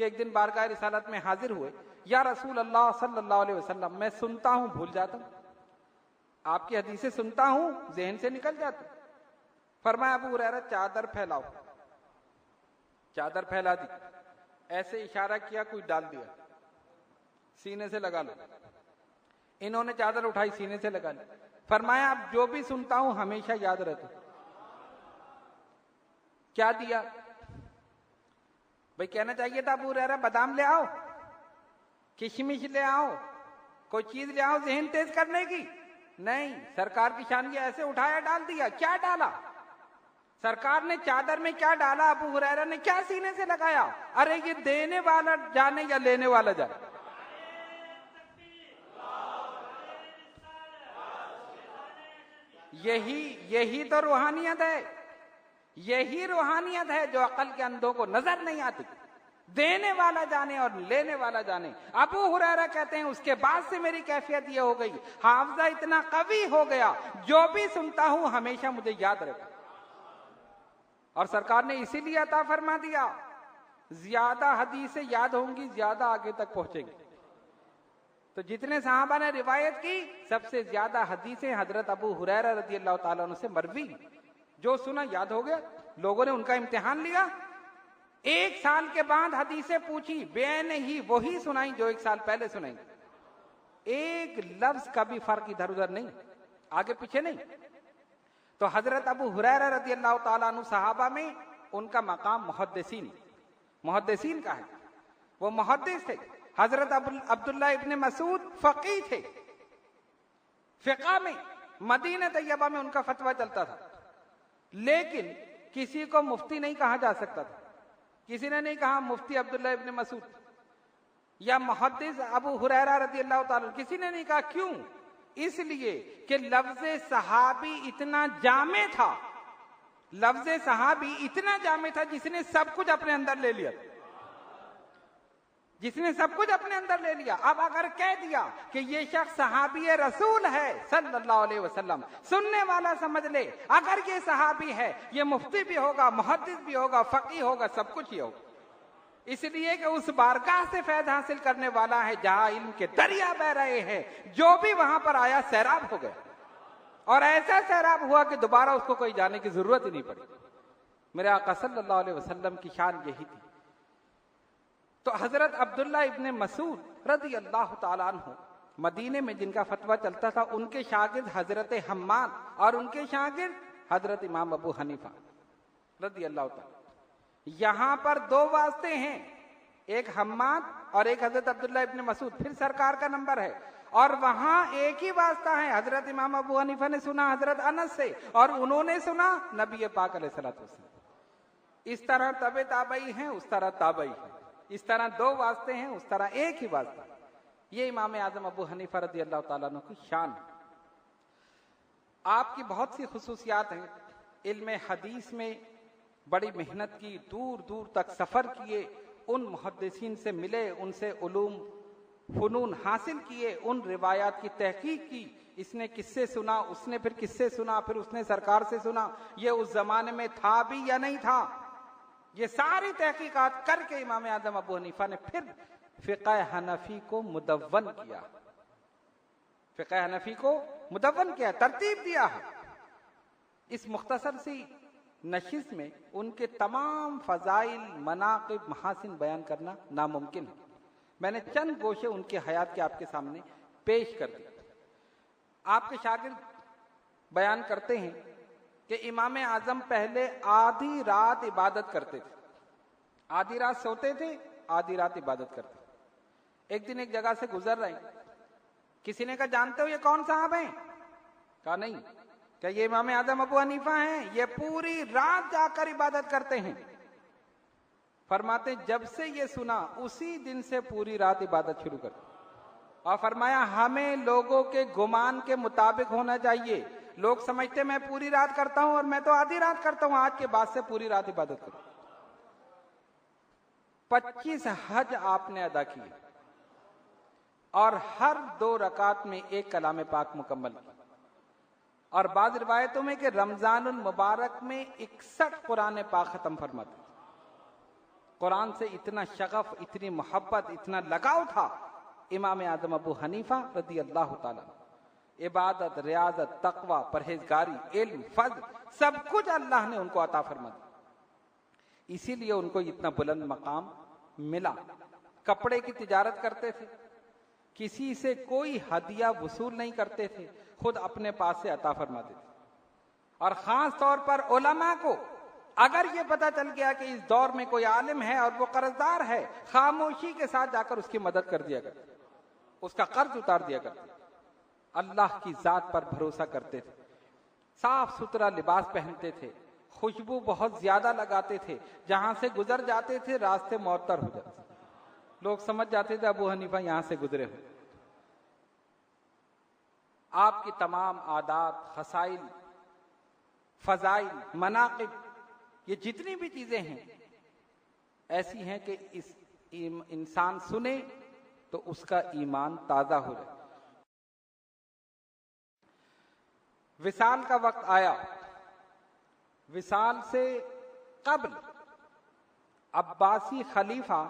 A: کہ ایک دن بارگاہ رسالت میں حاضر ہوئے، یا رسول اللہ صلی اللہ علیہ وسلم میں سنتا ہوں بھول جاتا ہوں، آپ کی حدیثیں سنتا ہوں ذہن سے نکل جاتی۔ فرمایا ابو ہریرہ چادر پھیلاؤ، چادر پھیلا دی، ایسے اشارہ کیا، کوئی ڈال دیا، سینے سے لگا لو۔ انہوں نے چادر اٹھائی، سینے سے لگا لی۔ فرمایا اب جو بھی سنتا ہوں ہمیشہ یاد رہتا۔ کیا دیا؟ بھئی کہنا چاہیے تھا ابو ہریرہ بادام لے آؤ، کشمش لے آؤ، کوئی چیز لے آؤ ذہن تیز کرنے کی، نہیں، سرکار کی شان یہ ایسے اٹھایا ڈال دیا۔ کیا ڈالا؟ سرکار نے چادر میں کیا ڈالا؟ ابو ہریرہ نے کیا سینے سے لگایا؟ ارے یہ دینے والا جانے یا لینے والا جانے۔ یہی تو روحانیت ہے، یہی روحانیت ہے جو عقل کے اندھوں کو نظر نہیں آتی۔ دینے والا جانے اور لینے والا جانے۔ ابو ہریرہ کہتے ہیں اس کے بعد سے میری کیفیت یہ ہو گئی، حافظہ اتنا قوی ہو گیا، جو بھی سنتا ہوں ہمیشہ مجھے یاد رہتا۔ اور سرکار نے اسی لیے عطا فرما دیا، زیادہ حدیثیں یاد ہوں گی زیادہ آگے تک پہنچیں گی۔ تو جتنے صحابہ نے روایت کی سب سے زیادہ حدیثیں حضرت ابو ہریرہ رضی اللہ تعالیٰ عنہ سے مروی، جو سنا یاد ہو گیا۔ لوگوں نے ان کا امتحان لیا، 1 سال کے بعد حدیثیں پوچھی، بے نے ہی وہی سنائی جو 1 سال پہلے سنائی، ایک لفظ کا بھی فرق ادھر ادھر نہیں، آگے پیچھے نہیں۔ تو حضرت ابو ہریرہ رضی اللہ تعالیٰ عنہ صحابہ میں ان کا مقام محدثین کا ہے، وہ محدث تھے۔ حضرت عبداللہ ابن مسعود فقیہ تھے، فقہ میں مدینہ طیبہ میں ان کا فتویٰ چلتا تھا، لیکن کسی کو مفتی نہیں کہا جا سکتا تھا۔ کسی نے نہیں کہا مفتی عبداللہ ابن مسعود یا محدث ابو ہریرہ رضی اللہ تعالیٰ، کسی نے نہیں کہا۔ کیوں؟ اس لیے کہ لفظ صحابی اتنا جامع تھا، لفظ صحابی اتنا جامع تھا جس نے سب کچھ اپنے اندر لے لیا، جس نے سب کچھ اپنے اندر لے لیا۔ اب اگر کہہ دیا کہ یہ شخص صحابی رسول ہے صلی اللہ علیہ وسلم، سننے والا سمجھ لے اگر یہ صحابی ہے یہ مفتی بھی ہوگا، محدث بھی ہوگا، فقیہ ہوگا، سب کچھ ہی ہوگا۔ اس لیے کہ اس بارگاہ سے فیض حاصل کرنے والا ہے جہاں علم کے دریا بہ رہے ہیں، جو بھی وہاں پر آیا سیراب ہو گیا، اور ایسا سیراب ہوا کہ دوبارہ اس کو کوئی جانے کی ضرورت ہی نہیں پڑی۔ میرے آقا صلی اللہ علیہ وسلم کی شان یہی تھی۔ تو حضرت عبداللہ ابن مسعود رضی اللہ تعالیٰ عنہ مدینے میں جن کا فتویٰ چلتا تھا، ان کے شاگرد حضرت حماد اور ان کے شاگرد حضرت امام ابو حنیفہ رضی اللہ تعالیٰ۔ یہاں پر 2 واسطے ہیں، ایک حماد اور ایک حضرت عبداللہ ابن مسعود، پھر سرکار کا نمبر ہے، اور وہاں ایک ہی واسطہ ہے، حضرت امام ابو حنیفہ نے سنا حضرت انس سے اور انہوں نے سنا نبی پاک علیہ الصلوۃ والسلام۔ اس طرح تبع تابعی ہیں، اس طرح تابعی ہیں، اس طرح 2 واسطے ہیں، اس طرح ایک ہی واسطہ۔ یہ امام اعظم ابو حنیفہ رضی اللہ تعالیٰ عنہ کی شان ہے۔ آپ کی بہت سی خصوصیات ہیں، علم حدیث میں بڑی محنت کی، دور دور تک سفر کیے، ان محدثین سے ملے، ان سے علوم فنون حاصل کیے، ان روایات کی تحقیق کی، اس نے کس سے سنا، اس نے پھر کس سے سنا، پھر اس نے سرکار سے سنا، یہ اس زمانے میں تھا بھی یا نہیں تھا، یہ ساری تحقیقات کر کے امام اعظم ابو حنیفہ نے پھر فقہ حنفی کو مدون کیا، فقہ حنفی کو مدون کیا، ترتیب دیا ہے۔ اس مختصر سی نشست میں ان کے تمام فضائل، مناقب، محاسن بیان کرنا ناممکن ہے۔ میں نے چند گوشے ان کی حیات کے آپ کے سامنے پیش کر دی۔ آپ کے شاگرد بیان کرتے ہیں کہ امام اعظم پہلے آدھی رات عبادت کرتے تھے، آدھی رات سوتے تھے، آدھی رات عبادت کرتے تھے۔ ایک دن ایک جگہ سے گزر رہے ہیں، کسی نے کہا جانتے ہو یہ کون صاحب ہیں؟ کہا نہیں۔ کہ یہ امام اعظم ابو حنیفہ ہیں، یہ پوری رات جا کر عبادت کرتے ہیں۔ فرماتے جب سے یہ سنا اسی دن سے پوری رات عبادت شروع کر، اور فرمایا ہمیں لوگوں کے گمان کے مطابق ہونا چاہیے۔ لوگ سمجھتے میں پوری رات کرتا ہوں اور میں تو آدھی رات کرتا ہوں، آج کے بعد سے پوری رات عبادت کروں۔ 25 حج آپ نے ادا کیے اور ہر 2 رکعت میں 1 کلام پاک مکمل کیا، اور بعض روایتوں میں کہ رمضان المبارک میں 61 قرآن پاک ختم فرماتے، قرآن سے اتنا شغف، اتنی محبت، اتنا لگاؤ تھا امام اعظم ابو حنیفہ رضی اللہ تعالیٰ. عبادت، ریاضت، تقوی، پرہیزگاری، علم، فضل، سب کچھ اللہ نے ان کو عطا فرما دیا. اسی لیے ان کو اتنا بلند مقام ملا. کپڑے کی تجارت کرتے تھے، کسی سے کوئی ہدیہ وصول نہیں کرتے تھے، خود اپنے پاس سے عطا فرماتے تھے. اور خاص طور پر علماء کو اگر یہ پتا چل گیا کہ اس دور میں کوئی عالم ہے اور وہ قرضدار ہے، خاموشی کے ساتھ جا کر اس کی مدد کر دیا کرتے، اس کا قرض اتار دیا کرتے. اللہ کی ذات پر بھروسہ کرتے تھے، صاف ستھرا لباس پہنتے تھے، خوشبو بہت زیادہ لگاتے تھے، جہاں سے گزر جاتے تھے راستے معطر ہو جاتے تھے، لوگ سمجھ جاتے تھے ابو حنیفہ یہاں سے گزرے ہو. آپ کی تمام عادات، خصائل، فضائل، مناقب، یہ جتنی بھی چیزیں ہیں ایسی ہیں کہ اس انسان سنے تو اس کا ایمان تازہ ہو جائے. وصال کا وقت آیا. وصال سے قبل عباسی خلیفہ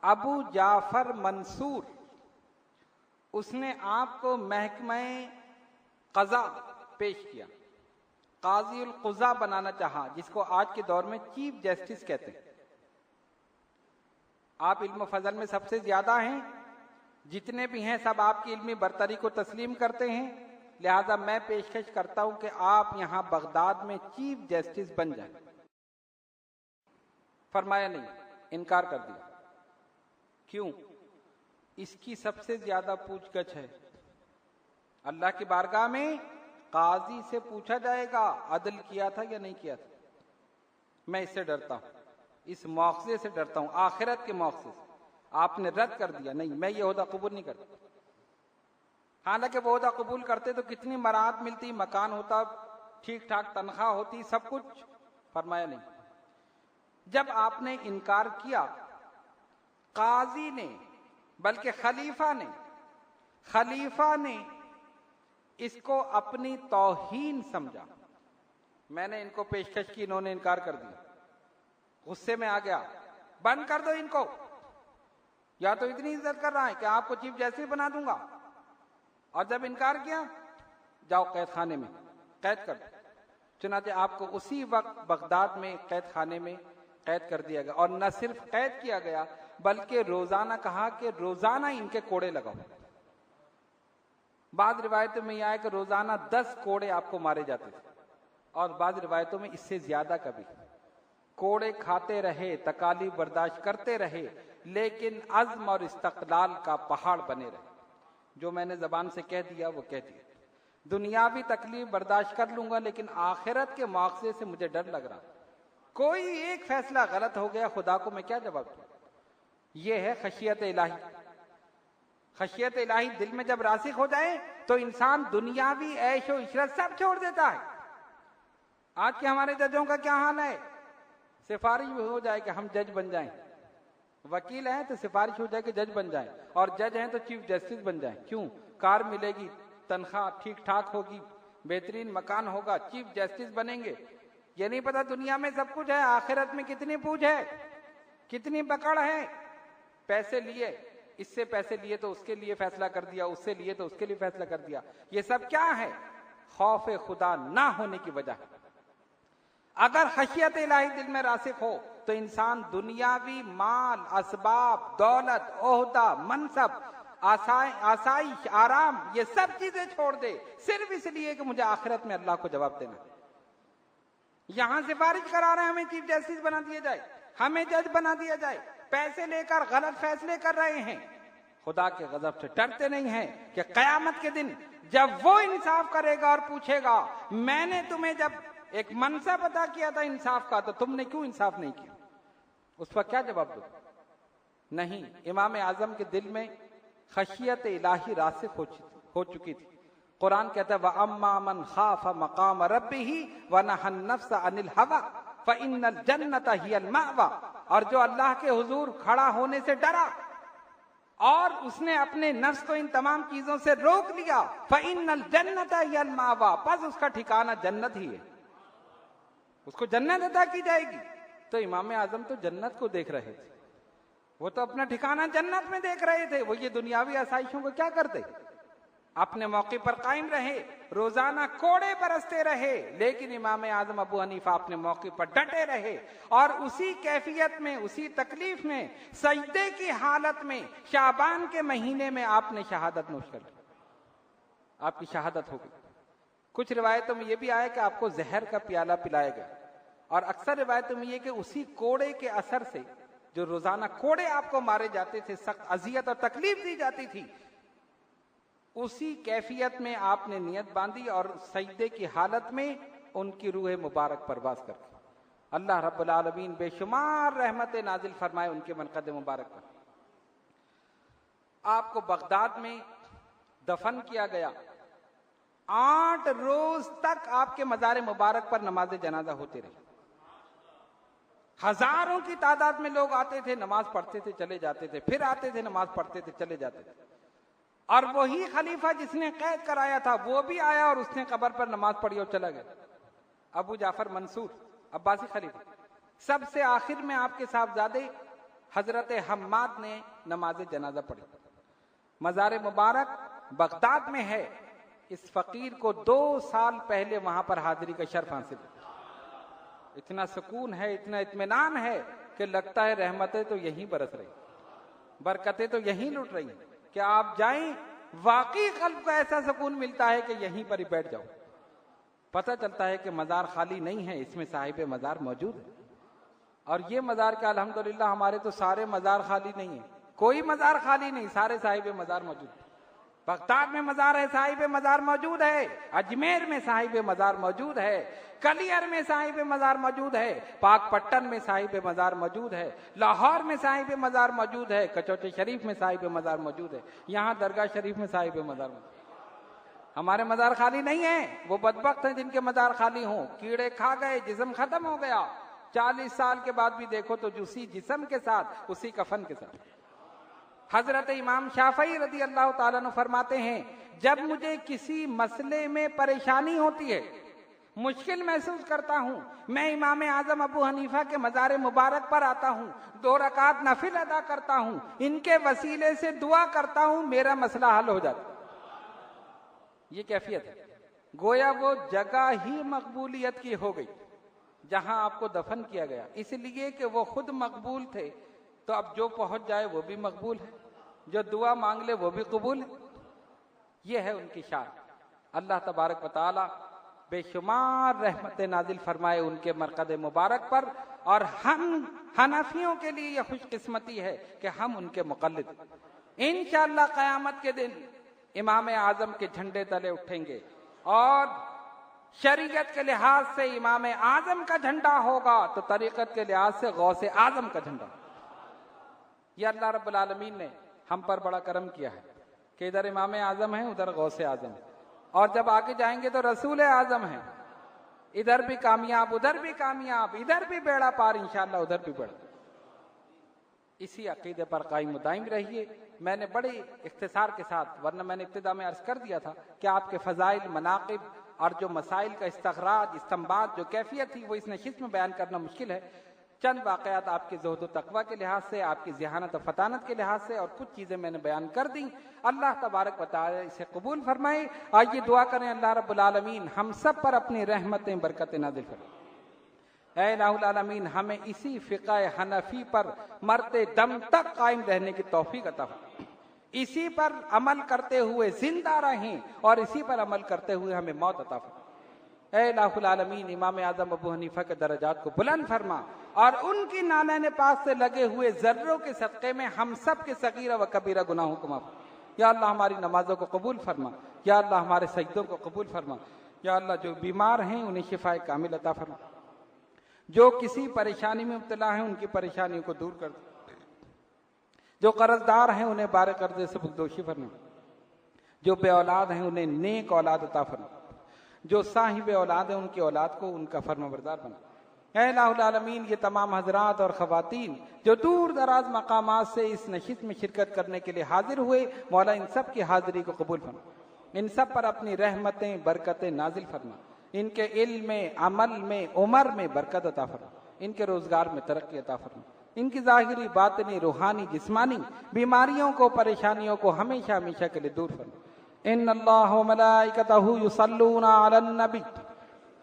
A: ابو جعفر منصور، اس نے آپ کو محکمہ قضاء پیش کیا، قاضی القضاء بنانا چاہا، جس کو آج کے دور میں چیف جسٹس کہتے ہیں. آپ علم و فضل میں سب سے زیادہ ہیں، جتنے بھی ہیں سب آپ کی علمی برتری کو تسلیم کرتے ہیں، لہذا میں پیشکش کرتا ہوں کہ آپ یہاں بغداد میں چیف جسٹس بن جائیں. فرمایا نہیں، انکار کر دیا. کیوں؟ اس کی سب سے زیادہ پوچھ گچھ ہے. اللہ کی بارگاہ میں قاضی سے پوچھا جائے گا عدل کیا تھا یا نہیں کیا تھا. میں اس سے ڈرتا ہوں، اس مواخذے سے ڈرتا ہوں، آخرت کے مواخذے سے. آپ نے رد کر دیا، نہیں میں یہ عہدہ قبول نہیں کرتا. حالانکہ وہ عہدہ قبول کرتے تو کتنی مراحت ملتی، مکان ہوتا، ٹھیک ٹھاک تنخواہ ہوتی، سب کچھ. فرمایا نہیں. جب آپ نے انکار کیا، قاضی نے بلکہ خلیفہ نے اس کو اپنی توہین سمجھا. میں نے ان کو پیشکش کی، انہوں نے انکار کر دیا. غصے میں آ گیا، بند کر دو ان کو، یا تو اتنی عزت کر رہا ہے کہ آپ کو چیف جسٹس بنا دوں گا، اور جب انکار کیا جاؤ قید خانے میں قید کر دو. چنانچہ آپ کو اسی وقت بغداد میں قید خانے میں قید کر دیا گیا. اور نہ صرف قید کیا گیا بلکہ روزانہ کہا کہ روزانہ ان کے کوڑے لگاؤ. بعض روایتوں میں یہ آئے کہ روزانہ 10 کوڑے آپ کو مارے جاتے تھے، اور بعض روایتوں میں اس سے زیادہ کبھی. کوڑے کھاتے رہے، تکالیف برداشت کرتے رہے، لیکن عزم اور استقلال کا پہاڑ بنے رہے. جو میں نے زبان سے کہہ دیا وہ کہہ دیا. دنیاوی تکلیف برداشت کر لوں گا، لیکن آخرت کے مواخذے سے مجھے ڈر لگ رہا. کوئی ایک فیصلہ غلط ہو گیا، خدا کو میں کیا جواب دوں. یہ ہے خشیت الہی. خشیت الہی دل میں جب راسخ ہو جائے تو انسان دنیاوی عیش و عشرت سب چھوڑ دیتا ہے. آج کے ہمارے ججوں کا کیا حال ہے؟ سفارش ہو جائے کہ ہم جج بن جائیں، وکیل ہیں تو سفارش ہو جائے کہ جج بن جائیں، اور جج ہیں تو چیف جسٹس بن جائیں. کیوں؟ کار ملے گی، تنخواہ ٹھیک ٹھاک ہوگی، بہترین مکان ہوگا، چیف جسٹس بنیں گے. یہ نہیں پتا دنیا میں سب کچھ ہے، آخرت میں کتنی پوچھ ہے، کتنی پکڑ ہے. پیسے لیے، اس سے پیسے لیے تو اس کے لیے فیصلہ کر دیا، اس سے لیے تو اس کے لیے فیصلہ کر دیا. یہ سب کیا ہے؟ خوف خدا نہ ہونے کی وجہ. اگر خشیت الہی دل میں راسخ ہو تو انسان دنیاوی مال، اسباب، دولت، عہدہ، منصب، آسائش، آرام، یہ سب چیزیں چھوڑ دے، صرف اس لیے کہ مجھے آخرت میں اللہ کو جواب دینا. یہاں سفارش کرا رہے ہیں ہمیں چیف جسٹس بنا دیا جائے، ہمیں جج بنا دیا جائے، پیسے لے کر غلط فیصلے کر رہے ہیں. خدا کے غضب سے ڈرتے نہیں ہیں کہ قیامت کے دن جب وہ انصاف کرے گا اور پوچھے گا میں نے تمہیں جب ایک منصب عطا کیا تھا انصاف کا تو تم نے کیوں انصاف نہیں کیا؟ اس پر کیا جواب دو؟ نہیں. امام اعظم کے دل میں خشیت الہی راسخ ہو چکی تھی. قرآن کہتا ہے وَأَمَّا مَنْ خَافَ مَقَامَ رَبِّهِ وَنَهَى النَّفْسَ عَنِ الْهَوَىٰ فَإِنَّ الْجَنَّةَ هِيَ الْمَأْوَىٰ. اور جو اللہ کے حضور کھڑا ہونے سے ڈرا اور اس نے اپنے نفس کو ان تمام چیزوں سے روک لیا، فَإِنَّ الْجَنَّةَ هِيَ الْمَأْوَىٰ، پس اس کا ٹھکانہ جنت ہی ہے، اس کو جنت عطا کی جائے گی. تو امام اعظم تو جنت کو دیکھ رہے تھے، وہ تو اپنا ٹھکانہ جنت میں دیکھ رہے تھے، وہ یہ دنیاوی آسائشوں کو کیا کرتے؟ اپنے موقع پر قائم رہے، روزانہ کوڑے برستے رہے، لیکن امام اعظم ابو حنیفہ اپنے موقع پر ڈٹے رہے اور اسی کیفیت میں، اسی تکلیف میں، سجدے کی حالت میں شعبان کے مہینے میں آپ نے شہادت نوش کر لی، آپ کی شہادت ہو گئی۔ کچھ روایتوں میں یہ بھی آیا کہ آپ کو زہر کا پیالہ پلایا گیا، اور اکثر روایتوں میں یہ کہ اسی کوڑے کے اثر سے، جو روزانہ کوڑے آپ کو مارے جاتے تھے، سخت اذیت اور تکلیف دی جاتی تھی، اسی کیفیت میں آپ نے نیت باندھی اور سجدے کی حالت میں ان کی روح مبارک پرواز کر گئی۔ اللہ رب العالمین بے شمار رحمت نازل فرمائے ان کے منقد مبارک پر۔ آپ کو بغداد میں دفن کیا گیا، 8 روز تک آپ کے مزار مبارک پر نماز جنازہ ہوتے رہے، ہزاروں کی تعداد میں لوگ آتے تھے، نماز پڑھتے تھے، چلے جاتے تھے، پھر آتے تھے، نماز پڑھتے تھے، چلے جاتے تھے، اور وہی خلیفہ جس نے قید کرایا تھا وہ بھی آیا اور اس نے قبر پر نماز پڑھی اور چلا گیا، ابو جعفر منصور عباسی خلیفہ۔ سب سے آخر میں آپ کے صاحبزادے حضرت حماد نے نماز جنازہ پڑھی۔ مزار مبارک بغداد میں ہے، اس فقیر کو 2 سال پہلے وہاں پر حاضری کا شرف حاصل ہے۔ اتنا سکون ہے، اتنا اطمینان ہے کہ لگتا ہے رحمتیں تو یہیں برس رہی، برکتیں تو یہیں لٹ رہی ہیں، کہ آپ جائیں واقعی قلب کو ایسا سکون ملتا ہے کہ یہیں پر ہی بیٹھ جاؤ۔ پتہ چلتا ہے کہ مزار خالی نہیں ہے، اس میں صاحب مزار موجود ہے، اور یہ مزار کا الحمدللہ ہمارے تو سارے مزار خالی نہیں ہیں، کوئی مزار خالی نہیں، سارے صاحب مزار موجود ہیں۔ بغداد میں مزار ہے، صاحب مزار موجود ہے، اجمیر میں صاحب مزار موجود ہے، کلیر میں صاحب مزار موجود ہے، پاک پٹن میں صاحب مزار موجود ہے، لاہور میں صاحب مزار موجود ہے، کچوٹی شریف میں صاحب مزار موجود ہے، یہاں درگاہ شریف میں صاحب مزار موجود ہے۔ ہمارے مزار خالی نہیں ہیں، وہ بدبخت ہیں جن کے مزار خالی ہوں، کیڑے کھا گئے، جسم ختم ہو گیا، 40 سال کے بعد بھی دیکھو تو اسی جسم کے ساتھ، اسی کفن کے ساتھ۔ حضرت امام شافعی رضی اللہ تعالیٰ عنہ فرماتے ہیں، جب مجھے کسی مسئلے میں پریشانی ہوتی ہے، مشکل محسوس کرتا ہوں، میں امام اعظم ابو حنیفہ کے مزار مبارک پر آتا ہوں، 2 رکعت نفل ادا کرتا ہوں، ان کے وسیلے سے دعا کرتا ہوں، میرا مسئلہ حل ہو جاتا ہے۔ یہ کیفیت ہے، گویا وہ جگہ ہی مقبولیت کی ہو گئی جہاں آپ کو دفن کیا گیا، اس لیے کہ وہ خود مقبول تھے، تو اب جو پہنچ جائے وہ بھی مقبول ہے، جو دعا مانگ لے وہ بھی قبول ہے۔ یہ ہے ان کی شان۔ اللہ تبارک و تعالی بے شمار رحمت نازل فرمائے ان کے مرقد مبارک پر، اور ہم حنفیوں کے لیے یہ خوش قسمتی ہے کہ ہم ان کے مقلد۔ انشاءاللہ قیامت کے دن امام اعظم کے جھنڈے تلے اٹھیں گے، اور شریعت کے لحاظ سے امام اعظم کا جھنڈا ہوگا تو طریقت کے لحاظ سے غوث اعظم کا جھنڈا۔ یہ اللہ رب العالمین نے ہم پر بڑا کرم کیا ہے کہ ادھر امام اعظم ہیں، ادھر غوث اعظم ہے، اور جب آگے جائیں گے تو رسول اعظم ہیں، ادھر بھی کامیاب، ادھر بھی کامیاب، ادھر بھی بیڑا پار انشاءاللہ، ادھر بھی بیڑا۔ اسی عقیدے پر قائم و دائم رہیے۔ میں نے بڑے اختصار کے ساتھ، ورنہ میں نے ابتدا میں عرض کر دیا تھا کہ آپ کے فضائل، مناقب اور جو مسائل کا استخراج، استنباط، جو کیفیت تھی وہ اس نشست میں بیان کرنا مشکل ہے۔ چند واقعات آپ کے زہد و تقوی کے لحاظ سے، آپ کی ذہانت و فطانت کے لحاظ سے، اور کچھ چیزیں میں نے بیان کر دیں۔ اللہ تبارک و تعالی اسے قبول فرمائے۔ آئیے دعا کریں اللہ رب العالمین ہم سب پر اپنی رحمتیں، برکتیں نازل فرمائے۔ اے الہ العالمین ہمیں اسی فقہ حنفی پر مرتے دم تک قائم رہنے کی توفیق عطا فرمائے، اسی پر عمل کرتے ہوئے زندہ رہیں، اور اسی پر عمل کرتے ہوئے ہمیں موت عطا فرمائے۔ اے الہ العالمین امام اعظم ابو حنیفہ کے درجات کو بلند فرما، اور ان کی نالین پاس سے لگے ہوئے ذروں کے صدقے میں ہم سب کے صغیرہ و کبیرہ گناہوں کو معاف فرما۔ یا اللہ ہماری نمازوں کو قبول فرما، یا اللہ ہمارے سجدوں کو قبول فرما، یا اللہ جو بیمار ہیں انہیں شفا کامل عطا فرما، جو کسی پریشانی میں مبتلا ہیں ان کی پریشانیوں کو دور کر دے، جو قرض دار ہیں انہیں بار قرضے سے بخشوشی فرما، جو بے اولاد ہیں انہیں نیک اولاد عطا فرما، جو صاحب اولاد ہیں ان کی اولاد کو ان کا فرما بردار بنا۔ اے الہ العالمین یہ تمام حضرات اور خواتین جو دور دراز مقامات سے اس نشست میں شرکت کرنے کے لیے حاضر ہوئے، مولا ان سب کی حاضری کو قبول فرما، ان سب پر اپنی رحمتیں، برکتیں نازل فرما، ان کے علم میں، عمل میں، عمر میں برکت عطا فرما۔ ان کے روزگار میں ترقی عطا فرما، ان کی ظاہری باطنی روحانی جسمانی بیماریوں کو پریشانیوں کو ہمیشہ ہمیشہ کے لیے دور فرما۔ ان اللہ و ملائکتہ یصلون علی النبی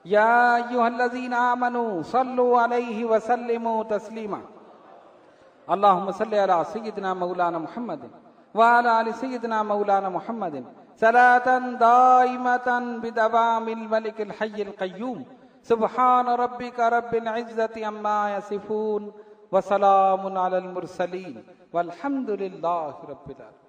A: یا ایھا الذین آمنوا صلوا علیہ وسلموا تسلیما۔ اللہم صلی علی سیدنا مولانا محمد وعلی آل سیدنا مولانا محمد صلاۃ دائمۃ بدوام الملک الحی القیوم۔ سبحان ربک رب العزۃ عما یصفون وسلام علی المرسلین والحمد للہ رب العالمین۔